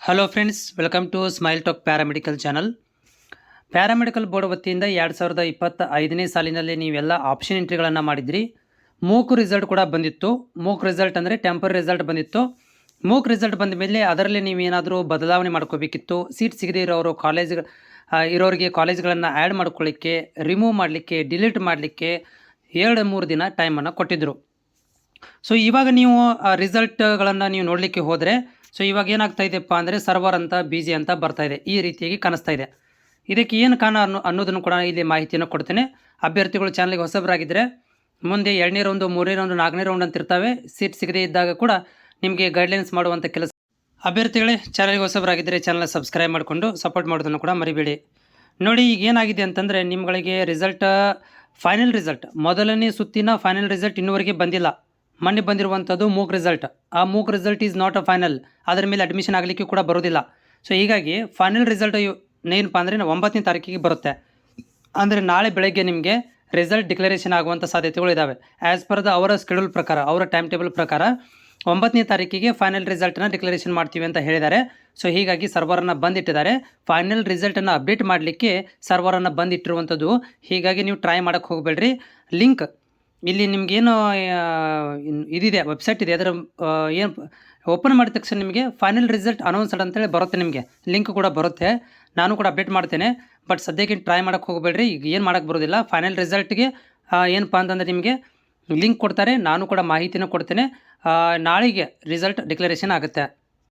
Hello friends, welcome to Smile Talk paramedical channel. Paramedical board ವತಿಯಿಂದ 2025ನೇ ಸಾಲಿನಲ್ಲಿ ನೀವೆಲ್ಲ ಆಪ್ಷನ್ ಎಂಟ್ರಿಗಳನ್ನು ಮಾಡಿದ್ರಿ. ಮೂಕ್ ರಿಸಲ್ಟ್ ಕೂಡ ಬಂದಿತ್ತು. ಮೂಕ್ ರಿಸಲ್ಟ್ ಅಂದರೆ ಟೆಂಪರ್ ರಿಸಲ್ಟ್ ಬಂದಿತ್ತು. ಮೂಕ್ ರಿಸಲ್ಟ್ ಬಂದ ಮೇಲೆ ಅದರಲ್ಲಿ ನೀವೇನಾದರೂ ಬದಲಾವಣೆ ಮಾಡ್ಕೋಬೇಕಿತ್ತು. ಸೀಟ್ ಸಿಗದೇ ಇರೋರಿಗೆ ಕಾಲೇಜ್ಗಳನ್ನು ಆ್ಯಡ್ ಮಾಡ್ಕೊಳ್ಳಿಕ್ಕೆ, ರಿಮೂವ್ ಮಾಡಲಿಕ್ಕೆ, ಡಿಲೀಟ್ ಮಾಡಲಿಕ್ಕೆ 2-3 ದಿನ ಟೈಮನ್ನು ಕೊಟ್ಟಿದ್ದರು. ಸೊ ಇವಾಗ ನೀವು ರಿಸಲ್ಟ್ಗಳನ್ನು ನೀವು ನೋಡಲಿಕ್ಕೆ ಹೋದರೆ ಇವಾಗ ಏನಾಗ್ತಾ ಇದೆಯಪ್ಪ ಅಂದರೆ ಸರ್ವರ್ ಅಂತ ಬಿಜಿ ಅಂತ ಬರ್ತಾ ಇದೆ. ಈ ರೀತಿಯಾಗಿ ಕಾಣಿಸ್ತಾ ಇದೆ. ಇದಕ್ಕೆ ಏನು ಕಾರಣ ಅನ್ನೋದನ್ನು ಕೂಡ ಇಲ್ಲಿ ಮಾಹಿತಿಯನ್ನು ಕೊಡ್ತೇನೆ. ಅಭ್ಯರ್ಥಿಗಳು ಚಾನಲ್ಗೆ ಹೊಸಬರಾಗಿದ್ದರೆ ಮುಂದೆ 2ನೇ ರೌಂಡು, 3ನೇ ರೌಂಡು, 4ನೇ ರೌಂಡ್ ಅಂತ ಇರ್ತವೆ. ಸೀಟ್ ಸಿಗದೇ ಇದ್ದಾಗ ಕೂಡ ನಿಮಗೆ ಗೈಡ್ಲೈನ್ಸ್ ಮಾಡುವಂಥ ಕೆಲಸ. ಅಭ್ಯರ್ಥಿಗಳೇ, ಚಾನಲ್ಗೆ ಹೊಸಬರಾಗಿದ್ದರೆ ಚಾನಲ್ನ ಸಬ್ಸ್ಕ್ರೈಬ್ ಮಾಡಿಕೊಂಡು ಸಪೋರ್ಟ್ ಮಾಡೋದನ್ನು ಕೂಡ ಮರಿಬೇಡಿ. ನೋಡಿ, ಈಗ ಏನಾಗಿದೆ ಅಂತಂದರೆ ನಿಮ್ಮಗಳಿಗೆ ಫೈನಲ್ ರಿಸಲ್ಟ್, ಮೊದಲನೇ ಸುತ್ತಿನ ಫೈನಲ್ ರಿಸಲ್ಟ್ ಇನ್ನೂವರೆಗೆ ಬಂದಿಲ್ಲ. ಮೊನ್ನೆ ಬಂದಿರುವಂಥದ್ದು ಮೂಕ್ ರಿಸಲ್ಟ್. ಆ MOOC result is not a final. ಅದರ ಮೇಲೆ ಅಡ್ಮಿಷನ್ ಆಗಲಿಕ್ಕೆ ಕೂಡ ಬರೋದಿಲ್ಲ. ಸೊ ಹೀಗಾಗಿ ಫೈನಲ್ ರಿಸಲ್ಟ್ ಏನಪ್ಪ ಅಂದರೆ 9ನೇ ತಾರೀಕಿಗೆ ಬರುತ್ತೆ. ಅಂದರೆ ನಾಳೆ ಬೆಳಗ್ಗೆ ನಿಮಗೆ ರಿಸಲ್ಟ್ ಡಿಕ್ಲರೇಷನ್ ಆಗುವಂಥ ಸಾಧ್ಯತೆಗಳು ಇದ್ದಾವೆ. ಆ್ಯಸ್ ಪರ್ ಅವರ ಸ್ಕೆಡ್ಯೂಲ್ ಪ್ರಕಾರ, ಅವರ ಟೈಮ್ ಟೇಬಲ್ ಪ್ರಕಾರ 9ನೇ ತಾರೀಕಿಗೆ ಫೈನಲ್ ರಿಸಲ್ಟನ್ನು ಡಿಕ್ಲರೇಷನ್ ಮಾಡ್ತೀವಿ ಅಂತ ಹೇಳಿದ್ದಾರೆ. ಸೊ ಹೀಗಾಗಿ ಸರ್ವರನ್ನು ಬಂದಿಟ್ಟಿದ್ದಾರೆ. ಫೈನಲ್ ರಿಸಲ್ಟನ್ನು ಅಪ್ಡೇಟ್ ಮಾಡಲಿಕ್ಕೆ ಸರ್ವರನ್ನು ಬಂದಿಟ್ಟಿರುವಂಥದ್ದು. ಹೀಗಾಗಿ ನೀವು ಟ್ರೈ ಮಾಡೋಕ್ಕೆ ಹೋಗಬೇಡ್ರಿ. ಲಿಂಕ್ ಇಲ್ಲಿ ನಿಮಗೇನು ಇದಿದೆ, ವೆಬ್ಸೈಟ್ ಇದೆ, ಅದರ ಏನು ಓಪನ್ ಮಾಡಿದ ತಕ್ಷಣ ನಿಮಗೆ ಫೈನಲ್ ರಿಸಲ್ಟ್ ಅನೌನ್ಸ್ಡ್ ಅಂತೇಳಿ ಬರುತ್ತೆ. ನಿಮಗೆ ಲಿಂಕ್ ಕೂಡ ಬರುತ್ತೆ. ನಾನು ಕೂಡ ಅಪ್ಡೇಟ್ ಮಾಡ್ತೇನೆ. ಬಟ್ ಸದ್ಯಕ್ಕೆ ಟ್ರೈ ಮಾಡೋಕ್ಕೆ ಹೋಗಬೇಡ್ರಿ. ಈಗ ಏನು ಮಾಡೋಕ್ಕೆ ಬರೋದಿಲ್ಲ. ಫೈನಲ್ ರಿಸಲ್ಟ್ಗೆ ಏನಪ್ಪ ಅಂತಂದರೆ ನಿಮಗೆ ಲಿಂಕ್ ಕೊಡ್ತಾರೆ. ನಾನು ಕೂಡ ಮಾಹಿತಿನೂ ಕೊಡ್ತೇನೆ. ನಾಳೆಗೆ ರಿಸಲ್ಟ್ ಡಿಕ್ಲರೇಷನ್ ಆಗುತ್ತೆ.